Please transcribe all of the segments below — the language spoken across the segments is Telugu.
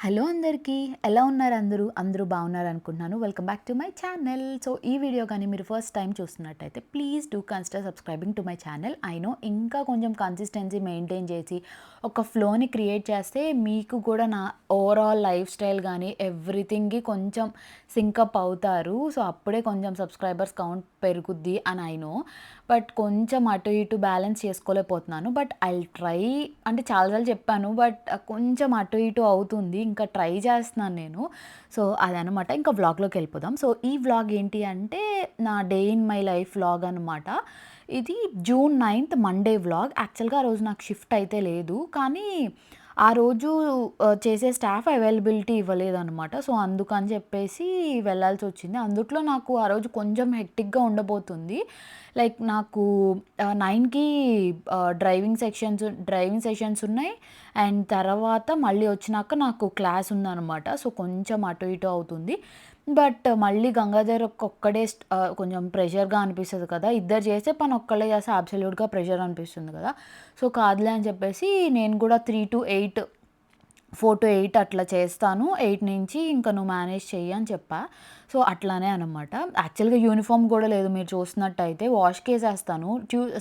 హలో అందరికీ. ఎలా ఉన్నారు అందరూ? అందరూ బాగున్నారనుకుంటున్నాను. Welcome back to my channel. So, ఈ వీడియో గానీ మీరు ఫస్ట్ టైమ్ చూస్తున్నట్టయితే please do consider subscribing to my channel. I know ఇంకా కొంచెం కన్సిస్టెన్సీ మెయింటైన్ చేసి, ఒక ఫ్లోని క్రియేట్ చేస్తే మీకు కూడా నా ఓవరాల్ లైఫ్ స్టైల్ గానీ, ఎవ్రీథింగ్‌కి కొంచెం సింకప్ అవుతారు. సో, అప్పుడే కొంచెం సబ్స్క్రైబర్స్ కౌంట్ పెరుగుద్ది అని ఐ నో. బట్ కొంచెం అటు ఇటు బ్యాలెన్స్ చేసుకోలేకపోతున్నాను. But I'll try. అంటే చాలా సార్లు చెప్పాను. బట్ కొంచెం అటు ఇటు అవుతుంది. ఇంకా ట్రై చేస్తున్నాను నేను. సో, అదనమాట. ఇంకా వ్లాగ్‌లోకి వెళ్ళిపోదాం. సో, ఈ వ్లాగ్ ఏంటి అంటే నా day in my life vlog అనమాట. ఇది జూన్ 9థ్ మండే వ్లాగ్. యాక్చువల్‌గా ఆ రోజు నాకు షిఫ్ట్ అయితే లేదు. కానీ ఆ రోజు చేసే స్టాఫ్ అవైలబిలిటీ ఇవ్వలేదనమాట. సో, అందుకని చెప్పేసి వెళ్ళాల్సొచ్చింది. అందుట్లో నాకు ఆ రోజు కొంచెం హెక్టిక్‌గా ఉండబోతుంది. లైక్ నాకు 9కి డ్రైవింగ్ సెషన్స్ ఉన్నాయి. అండ్ తర్వాత మళ్ళీ వచ్చినాక నాకు క్లాస్ ఉందనమాట. సో, కొంచెం అటు ఇటు అవుతుంది. బట్ మళ్ళీ గంగాధర్ ఒక్కడే కొంచెం ప్రెషర్‌గా అనిపిస్తది కదా! ఇద్దరు చేసే పని ఒక్కళ్ళే చేస్తే అబ్సల్యూట్‌గా ప్రెషర్ అనిపిస్తుంది కదా! సో, కాదులే అని చెప్పేసి నేను కూడా 3-8 4-8 అట్లా చేస్తాను. 8 నుంచి ఇంక నువ్వు మేనేజ్ చెయ్యి అని చెప్పా. సో, అట్లానే అనమాట. యాక్చువల్‌గా యూనిఫార్మ్ గూడా లేదు మీరు చూసినట్టయితే. వాష్‌కేసేస్తాను.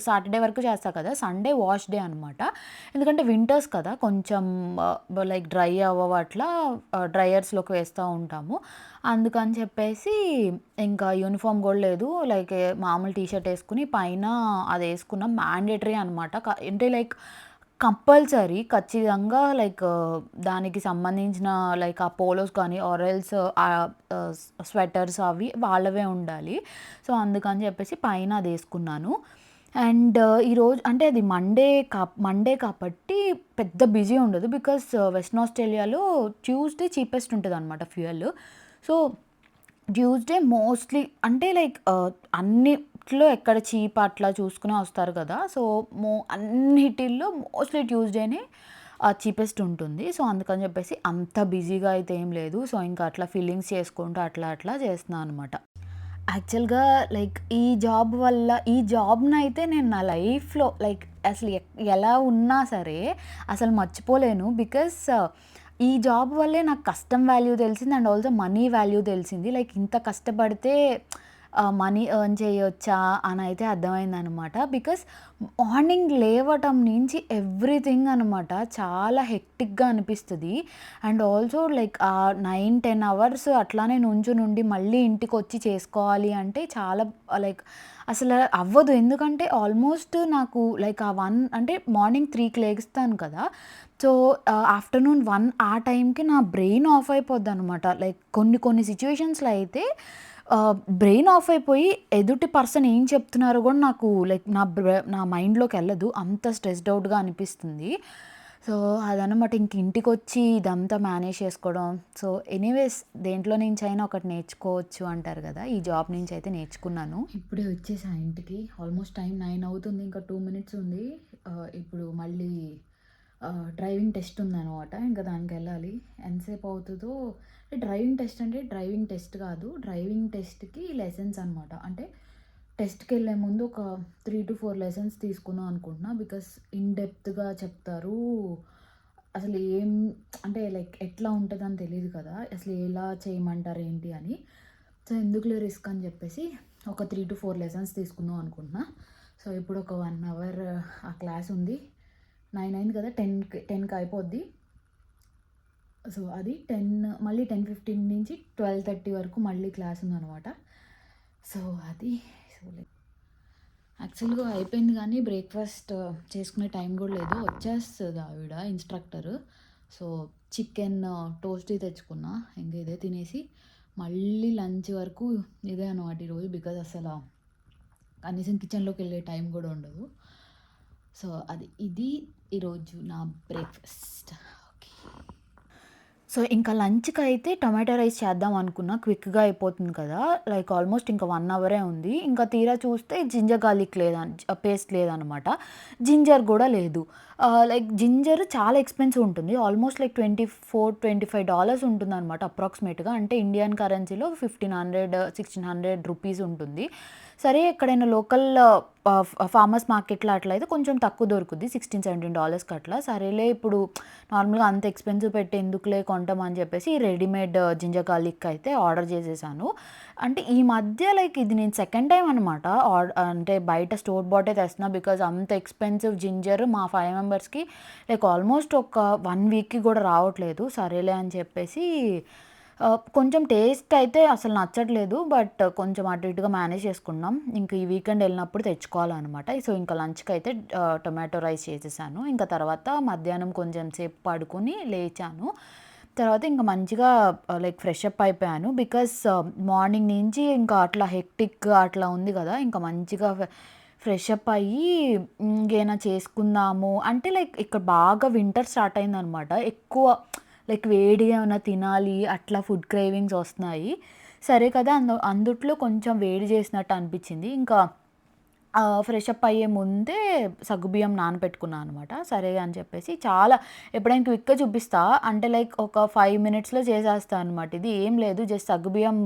సాటర్‌డే వరకు చేస్తా కదా! సండే వాష్ డే అనమాట. ఎందుకంటే వింటర్స్ కదా! కొంచెం లైక్ డ్రై అవ్వవు అట్లా డ్రైయర్స్‌లోకి వేస్తా ఉంటాము. అందుకని చెప్పేసి ఇంకా యూనిఫార్మ్ గూడా లేదు. లైక్ మామూలు టీ షర్ట్ ఏసుకొని పైన అదేసుకున్నాం. మ్యాండేటరీ అనమాట. అంటే లైక్ కంపల్సరీ ఖచ్చితంగా లైక్ దానికి సంబంధించిన లైక్ ఆ పోలోస్ కానీ ఆర్ ఎల్స్ స్వెటర్స్ అవి వాళ్ళవే ఉండాలి. సో, అందుకని చెప్పేసి పైన అదేసుకున్నాను. అండ్ ఈరోజు అంటే అది మండే కాబట్టి పెద్ద బిజీ ఉండదు. బికాస్ వెస్ట్రన్ ఆస్ట్రేలియాలో ట్యూస్‌డే చీపెస్ట్ ఉంటదనమాట ఫ్యూయల్. సో, ట్యూస్‌డే మోస్ట్‌లీ అంటే లైక్ అన్నిట్లో ఎక్కడ చీప్ అట్లా చూసుకునే వస్తారు కదా! సో, అన్నిటిల్లో మోస్ట్‌లీ ట్యూస్‌డేనే చీపెస్ట్ ఉంటుంది. సో, అందుకని చెప్పేసి అంత బిజీగా అయితే ఏం లేదు. సో, ఇంకా అట్లా ఫిల్లింగ్స్ చేసుకుంటూ అట్లా అట్లా చేస్తున్నా అనమాట. యాక్చువల్‌గా లైక్ ఈ జాబ్‌నైతే నేను నా లైఫ్‌లో లైక్ అసలు ఎలా ఉన్నా సరే అసలు మర్చిపోలేను. బికాస్ ఈ జాబ్ వల్లే నాకు కష్టం వాల్యూ తెలిసింది. అండ్ ఆల్సో మనీ వాల్యూ తెలిసింది. లైక్ ఇంత కష్టపడితే మనీ ఎర్న్ చేయొచ్చా అనైతే అర్థమైందనమాట. బికాస్ మార్నింగ్ లేవటం నుంచి ఎవ్రీథింగ్ అనమాట చాలా హెక్టిక్‌గా అనిపిస్తది. అండ్ ఆల్సో లైక్ 9-10 అవర్స్ అట్లానే నుంచునుండి మళ్ళీ ఇంటికొచ్చి చేసుకోవాలి అంటే చాలా లైక్ అసలు అవ్వదు. ఎందుకంటే ఆల్మోస్ట్ నాకు లైక్ అంటే మార్నింగ్ 3కి లెగుస్తాను కదా! సో, ఆఫ్టర్‌నూన్ 1 ఆ టైంకి నా బ్రెయిన్ ఆఫ్ అయిపోద్దనమాట. లైక్ కొన్ని సిట్యుయేషన్స్‌లో అయితే బ్రెయిన్ ఆఫ్ అయిపోయి ఎదుటి పర్సన్ ఏం చెప్తున్నారో కూడా నాకు లైక్ నా మైండ్‌లోకెళ్ళదు. అంత స్ట్రెస్డ్ అవుట్‌గా అనిపిస్తుంది. సో, అదనమాట. ఇంక ఇంటికొచ్చి ఇదంతా మేనేజ్ చేసుకోవడం. సో, ఎనీవేస్ దేంట్లో నుంచైనా ఒకటి నేర్చుకోవచ్చు అంటారు కదా! ఈ జాబ్ నుంచయితే నేర్చుకున్నాను. ఇప్పుడే వచ్చేసా ఇంటికి. ఆల్మోస్ట్ టైం 9 అవుతుంది. ఇంకా 2 మినిట్స్ ఉంది. ఇప్పుడు మళ్ళీ డ్రైవింగ్ టెస్ట్ ఉందనమాట. ఇంకా దానికెళ్ళాలి. ఎంతసేపు అవుతదో డ్రైవింగ్ టెస్ట్ అంటే డ్రైవింగ్ టెస్ట్ కాదు. డ్రైవింగ్ టెస్ట్‌కి లెసన్స్ అనమాట. అంటే టెస్ట్‌కెళ్ళే ముందు ఒక 3-4 లెసన్స్ తీసుకుందాం అనుకుంటున్నా. బికాస్ ఇన్ డెప్త్‌గా చెప్తారు. అసలు అంటే లైక్ ఎట్లా ఉంటదని తెలీదు కదా! అసలు ఎలా చేయమంటారు ఏంటి అని. సో, ఎందుకులే రిస్క్ అని చెప్పేసి ఒక 3-4 లెసన్స్ తీసుకుందాం అనుకుంటున్నా. సో, ఇప్పుడు ఒక 1 అవర్ ఆ క్లాస్ ఉంది. 9 అయింది కదా! 10కి అయిపోద్ది. సో, అది మళ్ళీ 10:15 నుంచి 12:30 వరకు మళ్ళీ క్లాస్ ఉందనమాట. సో, అది సో, యాక్చువల్‌గా అయిపోయింది కానీ బ్రేక్‌ఫాస్ట్ చేసుకునే టైం కూడా లేదు. వచ్చేస్తది ఆవిడ ఇన్‌స్ట్రక్టర్. సో, చికెన్ టోస్టీ తెచ్చుకున్నా. ఇంక ఇదే తినేసి మళ్ళీ లంచ్ వరకు ఇదే అనమాట ఈరోజు. బికాజ్ కనీసం కిచెన్‌లోకెళ్ళే టైం కూడా ఉండదు. సో, ఇది ఈరోజు నా బ్రేక్‌ఫాస్ట్. ఓకే. సో, ఇంకా లంచ్‌కైతే టొమాటో రైస్ చేద్దాం అనుకున్నా. క్విక్‌గా అయిపోతుంది కదా! లైక్ ఆల్మోస్ట్ ఇంకా 1 అవరే ఉంది. ఇంకా తీరా చూస్తే జింజర్ గార్లిక్ పేస్ట్ లేదనమాట. జింజర్ గూడా లేదు. లైక్ జింజర్ చాలా ఎక్స్‌పెన్సివ్ ఉంటుంది. ఆల్‌మోస్ట్ లైక్ $24, $25 ఉంటుందనమాట అప్రాక్సిమేట్‌గా. అంటే ఇండియన్ కరెన్సీలో 1500, 1600 రూపీస్ ఉంటుంది. సరే ఎక్కడైనా లోకల్ ఫార్మర్స్ మార్కెట్‌లో అట్లయితే కొంచెం తక్కువ దొరుకుద్ది. $16, $17కి అట్లా. సరేలే ఇప్పుడు నార్మల్‌గా అంత ఎక్స్‌పెన్సివ్ పెట్టి ఎందుకులే కొంటాం అని చెప్పేసి రెడీమేడ్ జింజర్ గార్లిక్ అయితే ఆర్డర్ చేసేసాను. అంటే ఈ మధ్య లైక్ ఇది నేను సెకండ్ టైమ్ అనమాట. అంటే బయట స్టోర్ బాటే తెస్తున్నా. బికాజ్ అంత ఎక్స్‌పెన్సివ్ జింజర్ మా 5 మెంబర్స్‌కి లైక్ ఆల్మోస్ట్ ఒక 1 వీక్‌కి కూడా రావట్లేదు. సరేలే అని చెప్పేసి కొంచెం టేస్ట్ అయితే అసలు నచ్చట్లేదు. బట్ కొంచెం అటు ఇటుగా మేనేజ్ చేసుకున్నాం. ఇంక ఈ వీకెండ్ ఎళ్ళినప్పుడు తెచ్చుకోవాలనమాట. సో, ఇంక లంచ్‌కైతే టొమాటో రైస్ చేసేసాను. ఇంక తర్వాత మధ్యాహ్నం కొంచెం సేపు పడుకొని లేచాను. తర్వాత ఇంక మంచిగా లైక్ ఫ్రెష్ అప్ అయిపోయాను. బికాజ్ మార్నింగ్ నుంచి ఇంకా అట్లా హెక్టిక్ అట్లా ఉంది గదా! ఇంక మంచిగా ఫ్రెష్ అప్ అయ్యి ఇంకేమైనా చేసుకుందాము అంటే లైక్ ఇక్కడ బాగా వింటర్ స్టార్ట్ అయిందనమాట. ఎక్కువ లైక్ వేడిగా ఏమన్నా తినాలి అట్లా ఫుడ్ క్రేవింగ్స్ వస్తున్నాయి. సరే కదా! అందుట్లో కొంచెం వేడి చేసినట్టు అనిపిచ్చింది. ఇంకా ఫ్రెష్ అప్ అయ్యే ముందే సగ్గుబియ్యం నానబెట్టుకున్నా అనమాట. సరే అని చెప్పేసి చాలా ఎప్పుడైనా క్విక్‌గా చూపిస్తా. అంటే లైక్ ఒక 5 మినిట్స్‌లో చేసేస్తా అనమాట. ఇది ఏం లేదు జస్ట్ సగ్గుబియ్యం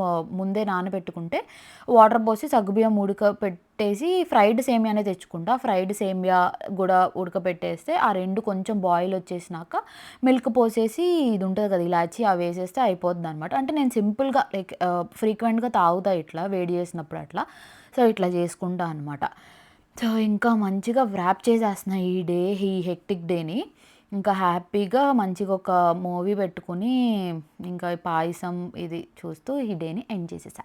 ముందే నానబెట్టుకుంటే వాటర్ పోసి సగ్గుబియ్యం ఉడకపెట్టేసి ఫ్రైడ్ సేమియానే తెచ్చుకుంటా. ఫ్రైడ్ సేమియా గూడా ఉడకపెట్టేస్తే ఆ 2 కొంచెం బాయిల్ వచ్చేసినాక మిల్క్ పోసేసి ఇది ఉంటది కదా! ఇలాచీ అవేసేస్తే అయిపోద్దనమాట. అంటే నేను సింపుల్‌గా లైక్ ఫ్రీక్వెంట్‌గా తాగుతా ఇట్లా వేడి చేసినప్పుడు అట్లా. సో, ఇట్లా చేసుకుంటా అనమాట. సో, ఇంకా మంచిగా వ్రాప్ చేసేస్తున్నా ఈ హెక్టిక్ డేని. ఇంకా హ్యాపీగా మంచిగా ఒక మూవీ పెట్టుకొని ఇంకా ఈ పాయసం ఇది చూస్తూ ఈ డేని ఎండ్ చేసేసా.